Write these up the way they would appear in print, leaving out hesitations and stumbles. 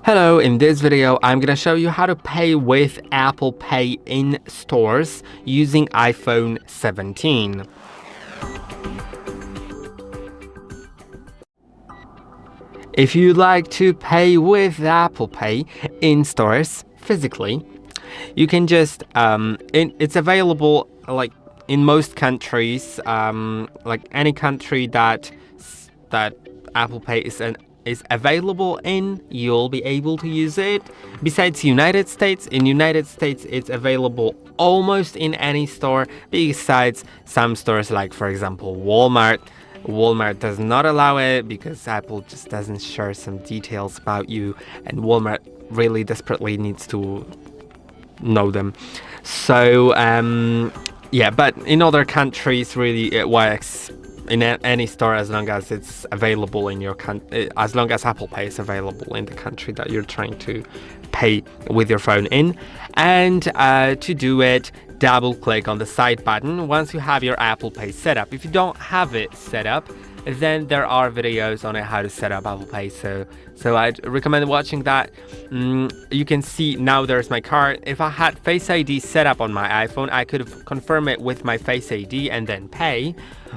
Hello, in this video I'm gonna show you how to pay with Apple Pay in stores using iPhone 17. If you'd like to pay with Apple Pay in stores physically, you can just it's available like in most countries, like any country that Apple Pay is available in, you'll be able to use it. Besides United States, in United States it's available almost in any store, besides some stores like, for example, Walmart. Walmart does not allow it because Apple just doesn't share some details about you, and Walmart really desperately needs to know them. So yeah, but in other countries really it works in any store as long as it's available in your country, as long as Apple Pay is available in the country that you're trying to pay with your phone in. And to do it, double click on the side button once you have your Apple Pay set up. If you don't have it set up, then there are videos on it how to set up Apple Pay, so I'd recommend watching that. You can see now there's my card. If I had Face ID set up on my iPhone, I could have confirmed it with my Face ID and then pay,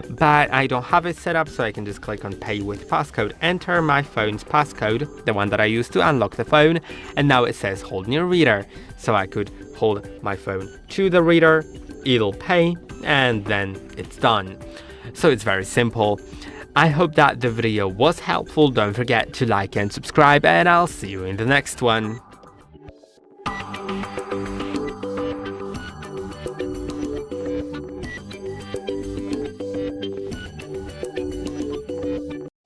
but I don't have it set up, so I can just click on Pay with Passcode, enter my phone's passcode, the one that I used to unlock the phone, and now it says hold near reader, so I could hold my phone to the reader, it'll pay, and then it's done. So it's very simple. I hope that the video was helpful. Don't forget to like and subscribe, and I'll see you in the next one.